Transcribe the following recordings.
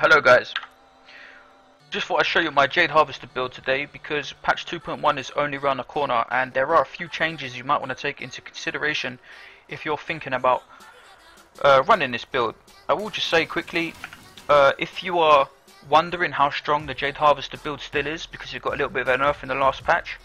Hello guys, just thought I'd show you my Jade Harvester build today because patch 2.1 is only around the corner and there are a few changes you might want to take into consideration if you're thinking about running this build. I will just say quickly, if you are wondering how strong the Jade Harvester build still is because it got a little bit of a nerf in the last patch,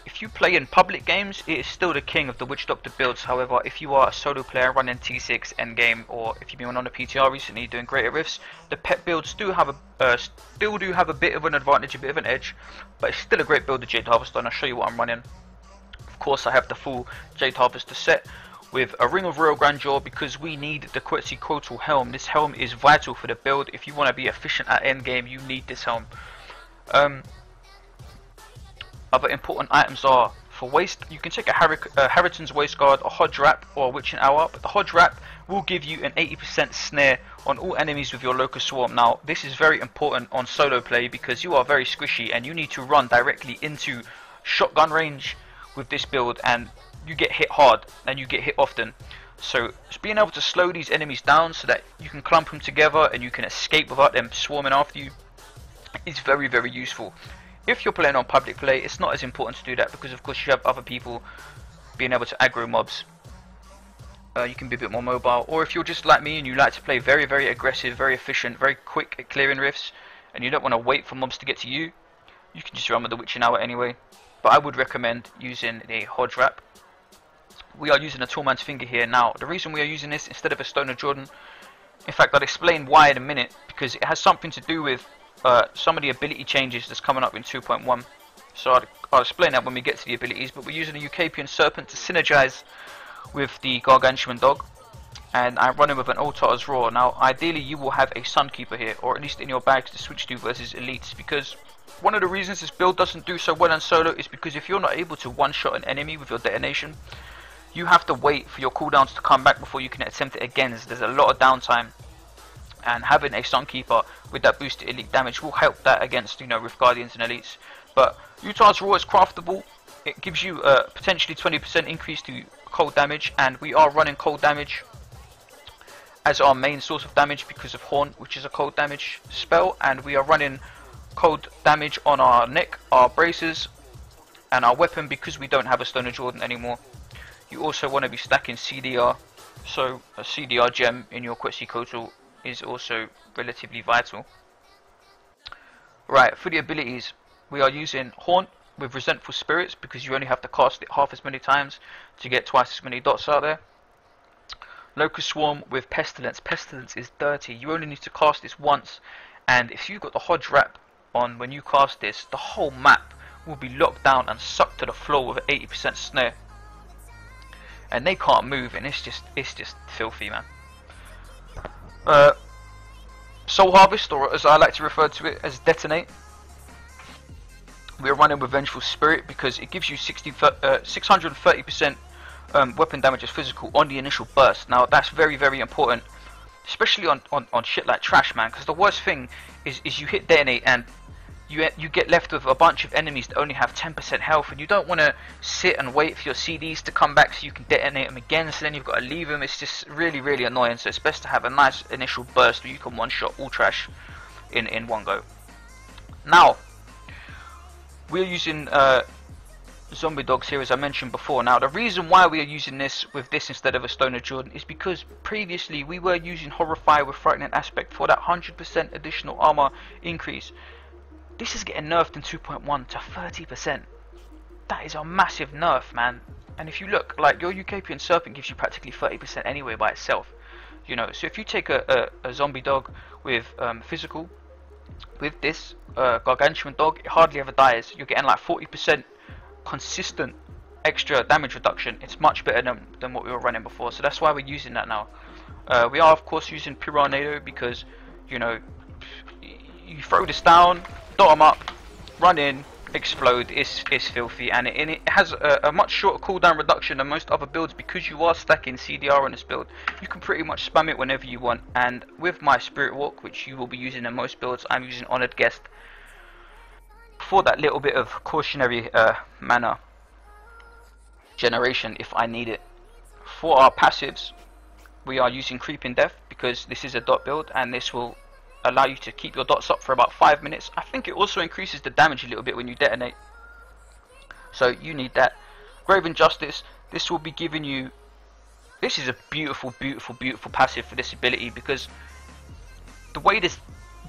if you play in public games, it is still the king of the Witch Doctor builds. However, if you are a solo player running T6 endgame, or if you've been on a PTR recently doing greater rifts, the pet builds still do have a bit of an advantage, a bit of an edge, but it's still a great build of Jade Harvester, and I'll show you what I'm running. Of course, I have the full Jade Harvester set with a Ring of Royal Grandeur because we need the Quetzalcoatl helm. This helm is vital for the build. If you want to be efficient at endgame, you need this helm. Other important items are, for waist, you can take a Harriton's Waist Guard, a Hodge Wrap, or a Witching Hour, but the Hodge Wrap will give you an 80% snare on all enemies with your Locust Swarm. Now, this is very important on solo play because you are very squishy and you need to run directly into shotgun range with this build, and you get hit hard and you get hit often. So just being able to slow these enemies down so that you can clump them together and you can escape without them swarming after you is very, very useful. If you're playing on public play, it's not as important to do that because of course you have other people being able to aggro mobs. You can be a bit more mobile, or if you're just like me and you like to play very, very aggressive, very efficient, very quick at clearing rifts, and you don't want to wait for mobs to get to you, you can just run with the Witching Hour anyway. But I would recommend using the Hodge Wrap. We are using a Tall Man's Finger here. Now, the reason we are using this instead of a Stone of Jordan, in fact I'll explain why in a minute, because it has something to do with some of the ability changes that's coming up in 2.1. So I'll explain that when we get to the abilities, but we're using a Ucapian Serpent to synergize with the Gargantuan Dog, and I'm running with an Altar's Roar. Now ideally you will have a Sunkeeper here, or at least in your bags to switch to versus elites, because one of the reasons this build doesn't do so well in solo is because if you're not able to one-shot an enemy with your detonation, you have to wait for your cooldowns to come back before you can attempt it again. So there's a lot of downtime, and having a Sunkeeper with that boosted elite damage will help that against, you know, Rift Guardians and elites. But Utah's Roar is craftable. It gives you a potentially 20% increase to cold damage, and we are running cold damage as our main source of damage because of Haunt, which is a cold damage spell, and we are running cold damage on our neck, our braces, and our weapon because we don't have a Stone of Jordan anymore. You also want to be stacking CDR, so a CDR gem in your Quetzalcoatl is also relatively vital. Right, for the abilities, we are using Haunt with Resentful Spirits because you only have to cast it half as many times to get twice as many dots out there. Locust Swarm with Pestilence. Pestilence is dirty. You only need to cast this once, and if you've got the Hodge Wrap on when you cast this, the whole map will be locked down and sucked to the floor with an 80% snare, and they can't move, and it's just filthy, man. Soul Harvest, or as I like to refer to it as Detonate. We're running with Vengeful Spirit because it gives you 630% weapon damage as physical on the initial burst. Now that's very, very important, especially on shit like trash, man, because the worst thing is you hit Detonate and you get left with a bunch of enemies that only have 10% health, and you don't want to sit and wait for your CDs to come back so you can detonate them again, so then you've got to leave them. It's just really, really annoying, so it's best to have a nice initial burst where you can one-shot all trash in one go. Now, we're using Zombie Dogs here, as I mentioned before. Now, the reason why we are using this with this instead of a Stone of Jordan is because previously we were using Horrify with Frightening Aspect for that 100% additional armor increase. This is getting nerfed in 2.1 to 30%. That is a massive nerf, man. And if you look, like, your Ucapian Serpent gives you practically 30% anyway by itself. You know, so if you take a Zombie Dog with physical, with this Gargantuan Dog, it hardly ever dies. You're getting like 40% consistent extra damage reduction. It's much better than what we were running before. So that's why we're using that now. We are, of course, using Piranado because, you know, you throw this down, dot them up, run in, explode. It's filthy, and it has a much shorter cooldown reduction than most other builds because you are stacking CDR on this build. You can pretty much spam it whenever you want, and with my Spirit Walk, which you will be using in most builds, I'm using Honoured Guest for that little bit of cautionary mana generation if I need it. For our passives, we are using Creeping Death because this is a dot build, and this will allow you to keep your dots up for about 5 minutes. I think it also increases the damage a little bit when you detonate, so you need that. Grave Injustice, this will be giving you, this is a beautiful passive for this ability, because the way this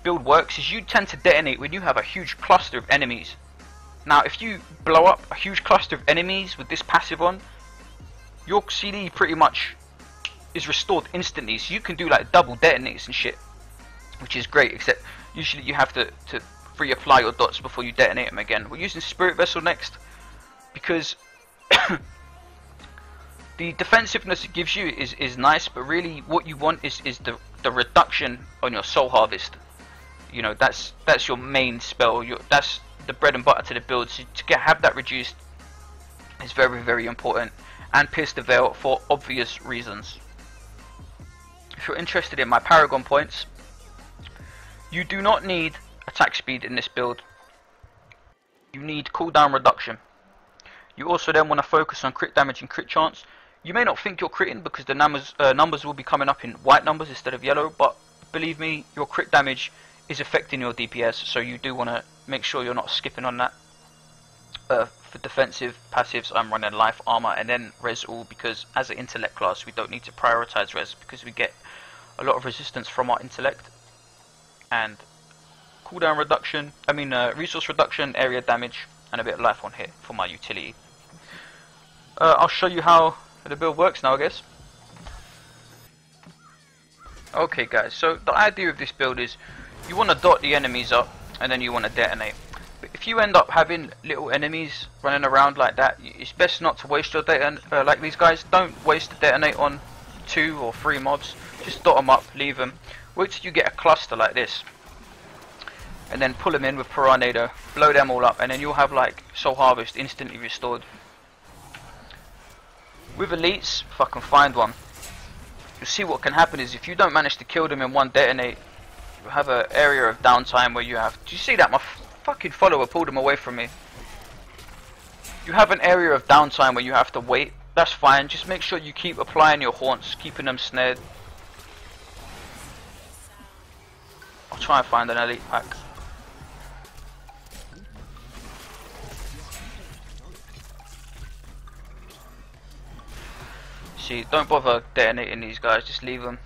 build works is you tend to detonate when you have a huge cluster of enemies. Now if you blow up a huge cluster of enemies with this passive on, your CD pretty much is restored instantly, so you can do like double detonates and shit, which is great, except usually you have to reapply your dots before you detonate them again. We're using Spirit Vessel next because the defensiveness it gives you is nice, but really what you want is the reduction on your Soul Harvest. You know, that's your main spell, that's the bread and butter to the build, so to have that reduced is very important. And Pierce the Veil for obvious reasons. If you're interested in my paragon points, you do not need attack speed in this build. You need cooldown reduction. You also then want to focus on crit damage and crit chance. You may not think you're critting because the numbers will be coming up in white numbers instead of yellow, but believe me, your crit damage is affecting your DPS, so you do want to make sure you're not skipping on that. For defensive passives, I'm running life, armor, and then res all, because as an intellect class we don't need to prioritize res because we get a lot of resistance from our intellect. And cooldown reduction, resource reduction, area damage, and a bit of life on hit for my utility. I'll show you how the build works now, I guess. Okay guys, so the idea of this build is you want to dot the enemies up and then you want to detonate. But if you end up having little enemies running around like that, it's best not to waste your data like these guys. Don't waste the detonate on 2 or 3 mobs. Just dot them up, leave them. Wait till you get a cluster like this, and then pull them in with Piranado, blow them all up, and then you'll have like Soul Harvest instantly restored. With elites, if I can find one, you'll see what can happen is if you don't manage to kill them in one detonate, you have an area of downtime where you have. Do you see that? My fucking follower pulled him away from me. You have an area of downtime where you have to wait. That's fine. Just make sure you keep applying your haunts, keeping them snared. I'll try and find an elite pack. See, don't bother detonating these guys, just leave them.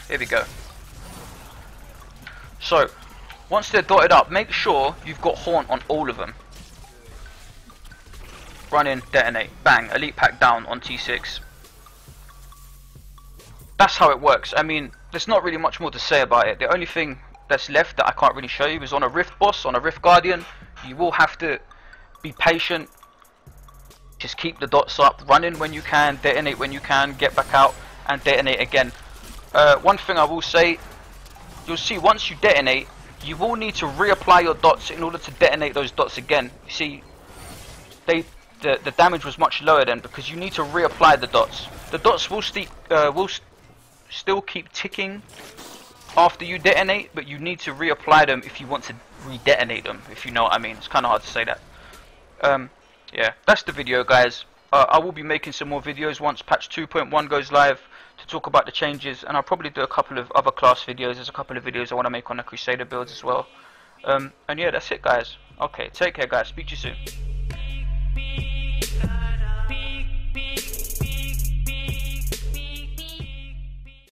Here we go. So, once they're dotted up, make sure you've got haunt on all of them. Run in, detonate, bang, elite pack down on T6. That's how it works. I mean, there's not really much more to say about it. The only thing that's left that I can't really show you is on a Rift boss, on a Rift Guardian, you will have to be patient. Just keep the dots up, run in when you can, detonate when you can, get back out and detonate again. One thing I will say, you'll see once you detonate, you will need to reapply your dots in order to detonate those dots again. You see, the damage was much lower then because you need to reapply the dots. The dots will still keep ticking after you detonate, but you need to reapply them if you want to re-detonate them, if you know what I mean. It's kind of hard to say that. Yeah, that's the video, guys. I will be making some more videos once patch 2.1 goes live to talk about the changes, and I'll probably do a couple of other class videos. There's a couple of videos I want to make on the Crusader builds as well. And yeah, that's it, guys. Okay, take care, guys. Speak to you soon.